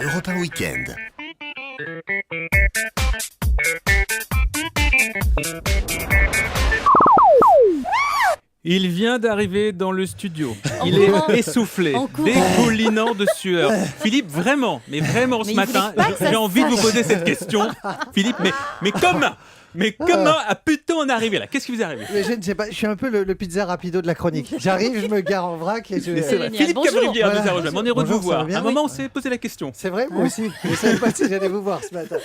Europe 1 Week-end. Il vient d'arriver dans le studio. Il est essoufflé, dégoulinant de sueur. Philippe, vraiment ce matin, j'ai envie de vous poser cette question. Philippe, mais comment a pu-t-on en arriver là? Qu'est-ce qui vous est arrivé? Mais je ne sais pas, je suis un peu le pizza rapido de la chronique. J'arrive, je me gare en vrac et je... C'est vrai. Philippe Cabrivière, Voilà. nous a rejoint. On est heureux de vous Bonjour, ça voir. va bien, À un moment, on s'est posé la question. C'est vrai, moi aussi. Je ne savais pas si j'allais vous voir ce matin.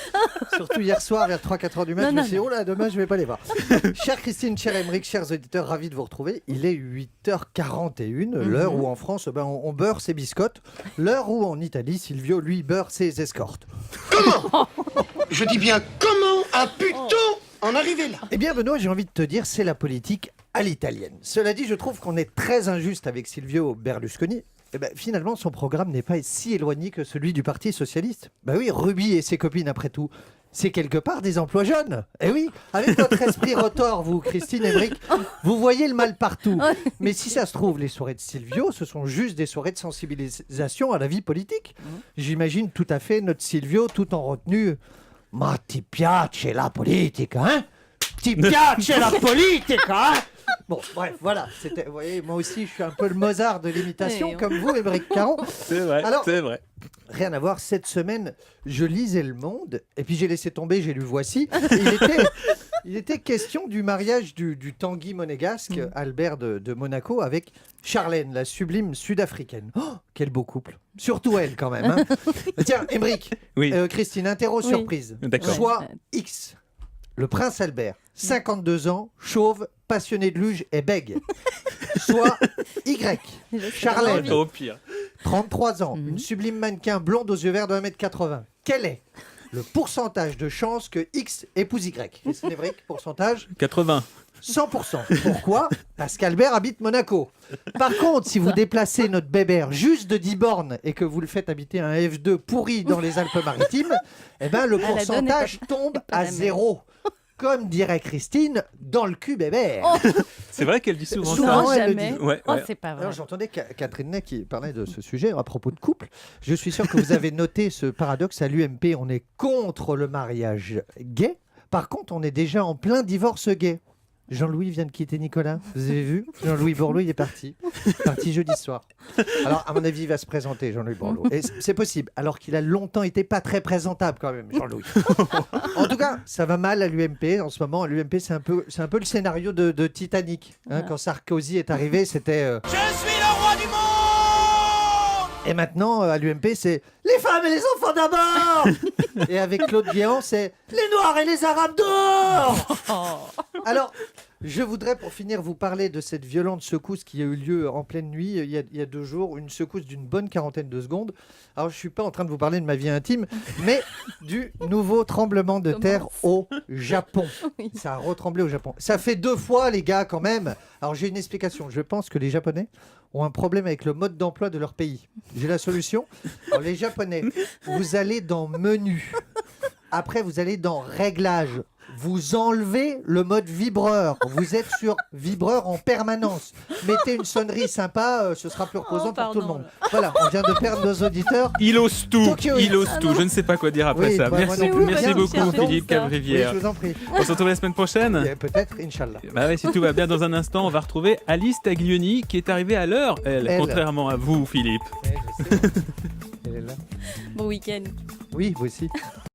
Surtout hier soir, vers 3-4 heures du matin, je me suis dit, oh là, demain, je ne vais pas les voir. Chère Christine, cher Aymeric, chers auditeurs, ravi de vous retrouver. Il est 8h41, l'heure où en France, on beurre ses biscottes. L'heure où en Italie, Silvio, lui, beurre ses escortes. Comment? Je dis bien, comment a pu-t-on en arriver là? Eh bien, Benoît, j'ai envie de te dire, c'est la politique à l'italienne. Cela dit, je trouve qu'on est très injuste avec Silvio Berlusconi. Eh ben, finalement, son programme n'est pas si éloigné que celui du Parti Socialiste. Ben oui, Ruby et ses copines, après tout, c'est quelque part des emplois jeunes. Eh oui, avec votre esprit rotor, vous, Christine Aymeric, vous voyez le mal partout. Mais si ça se trouve, les soirées de Silvio, ce sont juste des soirées de sensibilisation à la vie politique. J'imagine tout à fait notre Silvio tout en retenue. Ma ti piace la politica, hein? Ti piace la politica, hein? Bon, bref, voilà. Vous voyez, moi aussi, je suis un peu le Mozart de l'imitation, comme vous, Aymeric Caron. C'est vrai, Alors, c'est vrai. Rien à voir, cette semaine, je lisais Le Monde, et puis j'ai laissé tomber, j'ai lu Voici. Il était question du mariage du Tanguy monégasque, Albert de Monaco, avec Charlène, la sublime sud-africaine. Oh, quel beau couple. Surtout elle, quand même. Hein. Tiens, Aymeric, Oui. Christine, interro surprise. D'accord. Soit X, le prince Albert, 52 ans, chauve, passionné de luge et bègue. Soit Y, Charlène, Au pire. 33 ans, une sublime mannequin blonde aux yeux verts de 1m80. Quel est le pourcentage de chances que X épouse Y? Christine Aymeric, pourcentage 80. 100%. Pourquoi? Parce qu'Albert habite Monaco. Par contre, si vous déplacez notre bébert juste de 10 bornes et que vous le faites habiter un F2 pourri dans les Alpes-Maritimes, eh ben, le pourcentage tombe à 0. Comme dirait Christine, dans le cul bébert. C'est vrai qu'elle dit souvent Souvent, ça. elle le jamais. dit. Ouais, Oh, ouais. c'est pas vrai. Alors, j'entendais Catherine Ney qui parlait de ce sujet à propos de couple. Je suis sûr que vous avez noté ce paradoxe à l'UMP. On est contre le mariage gay. Par contre, on est déjà en plein divorce gay. Jean-Louis vient de quitter Nicolas. Vous avez vu? Jean-Louis Borloo, il est parti. Parti jeudi soir. Alors, à mon avis, il va se présenter, Jean-Louis Borloo. Et c'est possible. Alors qu'il a longtemps été pas très présentable quand même, Jean-Louis. En tout cas, ça va mal à l'UMP. En ce moment, à l'UMP, c'est un peu le scénario de Titanic. Hein, quand Sarkozy est arrivé, c'était... Je suis le roi du monde! Et maintenant, à l'UMP, c'est les femmes et les enfants d'abord. Et avec Claude Guéant, c'est les Noirs et les Arabes dehors. Alors, je voudrais, pour finir, vous parler de cette violente secousse qui a eu lieu en pleine nuit, il y a 2 jours, une secousse d'une bonne quarantaine de secondes. Alors, je ne suis pas en train de vous parler de ma vie intime, mais du nouveau tremblement de terre au Japon. Oui. Ça a retremblé au Japon. Ça fait 2 fois, les gars, quand même. Alors, j'ai une explication. Je pense que les Japonais ont un problème avec le mode d'emploi de leur pays. J'ai la solution. Alors, les Japonais, vous allez dans menu. Après, vous allez dans réglage. Vous enlevez le mode vibreur. Vous êtes sur vibreur en permanence. Mettez une sonnerie sympa, ce sera plus reposant pour tout le monde. Voilà, on vient de perdre nos auditeurs. Il ose tout. Tokyo Il Heat. ose tout. Je ne sais pas quoi dire après Oui, ça. bah, moi Merci, non plus. merci Bien, beaucoup, pardon. Philippe Oui, Cabrivière. je vous en prie. On se retrouve la semaine prochaine. Peut-être, Inch'Allah. Bah ouais, si tout va bien, dans un instant, on va retrouver Alice Taglioni qui est arrivée à l'heure, elle, contrairement à vous, Philippe. Je sais. Elle est là. Bon week-end. Oui, vous aussi.